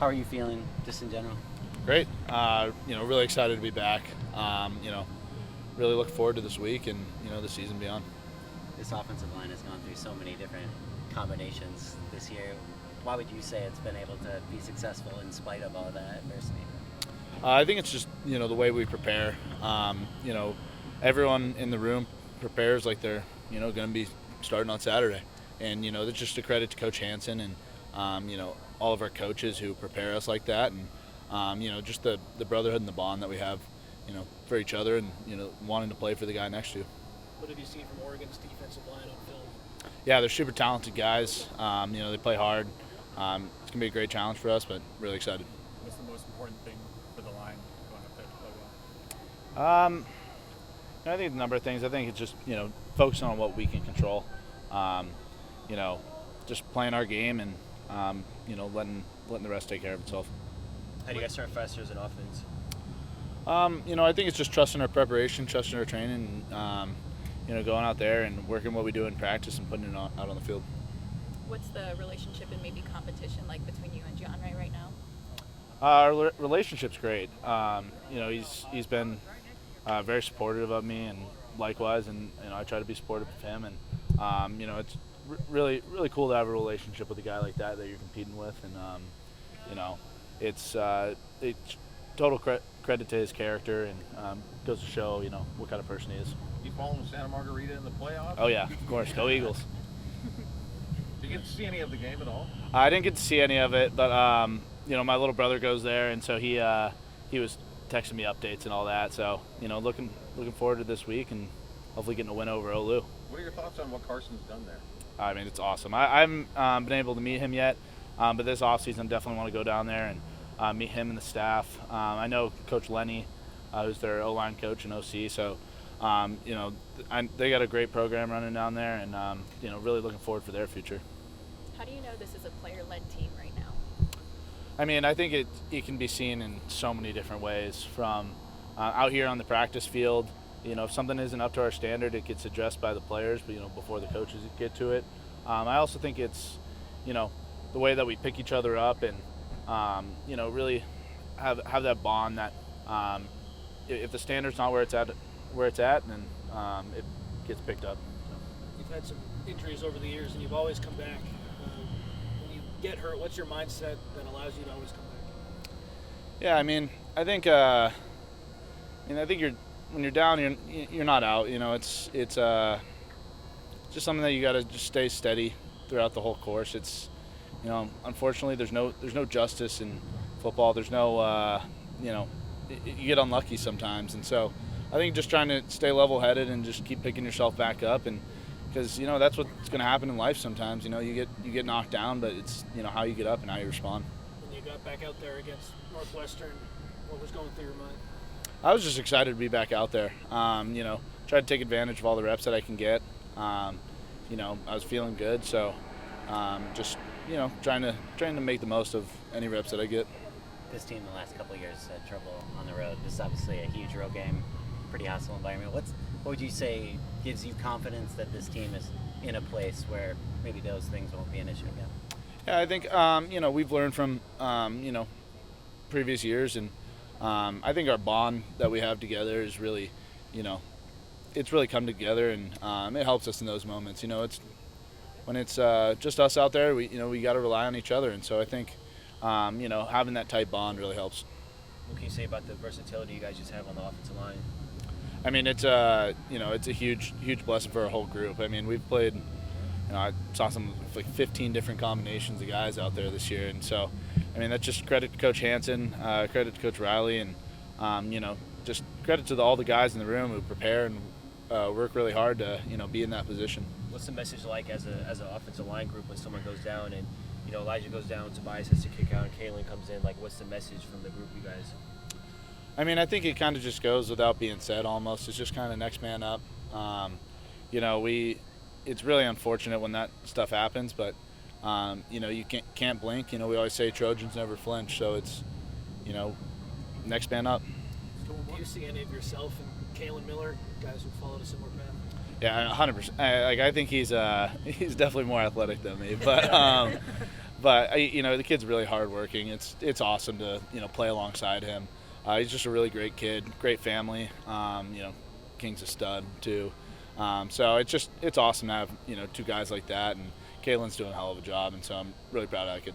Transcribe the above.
How are you feeling, just in general? Great. Really excited to be back. Really look forward to this week and, the season beyond. This offensive line has gone through so many different combinations this year. Why would you say it's been able to be successful in spite of all that adversity? I think it's just, the way we prepare. Everyone in the room prepares like they're, going to be starting on Saturday. And, that's just a credit to Coach Hansen and, all of our coaches who prepare us like that. And, just the brotherhood and the bond that we have, for each other and, wanting to play for the guy next to you. What have you seen from Oregon's defensive line on film? Yeah, they're super talented guys. They play hard. It's going to be a great challenge for us, but really excited. What's the most important thing for the line going up there to play well? I think a number of things. I think it's just, focusing on what we can control. Just playing our game and, letting the rest take care of itself. How do you guys start faster as an offense? I think it's just trusting our preparation, trusting our training, and, going out there and working what we do in practice and putting it out on the field. What's the relationship and maybe competition like between you and John right now? Our relationship's great. He's been very supportive of me, and likewise, and I try to be supportive of him. And it's really cool to have a relationship with a guy like that you're competing with, and it's total credit to his character, and goes to show what kind of person he is. You following Santa Margarita in the playoffs? Oh yeah, of course, go Eagles. Did you get to see any of the game at all? I didn't get to see any of it, but my little brother goes there, and so he was texting me updates and all that. So looking forward to this week and hopefully getting a win over Olu. What are your thoughts on what Carson's done there? I mean, it's awesome. I haven't been able to meet him yet, but this offseason definitely want to go down there and meet him and the staff. I know Coach Lenny, who's their O-line coach and OC, so they got a great program running down there, and really looking forward for their future. How do you know this is a player-led team right now? I mean, I think it can be seen in so many different ways. From out here on the practice field, if something isn't up to our standard, it gets addressed by the players, but before the coaches get to it. I also think it's the way that we pick each other up and really have that bond that if the standard's not where it's at, then it gets picked up. So. You've had some injuries over the years, and you've always come back. When you get hurt, what's your mindset that allows you to always come back? Yeah, I mean, I think when you're down, you're not out. It's just something that you got to just stay steady throughout the whole course. It's unfortunately there's no justice in football. There's no you get unlucky sometimes, and so I think just trying to stay level-headed and just keep picking yourself back up, and because that's what's going to happen in life sometimes. You get knocked down, but it's how you get up and how you respond. When you got back out there against Northwestern, what was going through your mind? I was just excited to be back out there. Try to take advantage of all the reps that I can get. I was feeling good, so just trying to make the most of any reps that I get. This team the last couple of years had trouble on the road. This is obviously a huge road game, pretty hostile environment. What would you say gives you confidence that this team is in a place where maybe those things won't be an issue again? Yeah, I think we've learned from previous years, and I think our bond that we have together is really, it's really come together, and it helps us in those moments. It's when it's just us out there, we got to rely on each other, and so I think having that tight bond really helps. What can you say about the versatility you guys just have on the offensive line? I mean, it's a huge blessing for our whole group. I mean, we've played, I saw some like 15 different combinations of guys out there this year, and so I mean that's just credit to Coach Hansen, credit to Coach Riley, and just credit to all the guys in the room who prepare and work really hard to be in that position. What's the message like as an offensive line group when someone goes down and Elijah goes down, Tobias has to kick out, and Kalian comes in? Like, what's the message from the group, you guys? I mean, I think it kind of just goes without being said almost. It's just kind of next man up. It's really unfortunate when that stuff happens, but, you can't blink. We always say Trojans never flinch, so it's, next man up. Do you see any of yourself and Kalen Miller, guys who followed a similar path? Yeah, 100%. I think he's definitely more athletic than me, But the kid's really hardworking. It's awesome to play alongside him. He's just a really great kid, great family. King's a stud too. So it's awesome to have two guys like that, and Kaylin's doing a hell of a job, and so I'm really proud of that kid.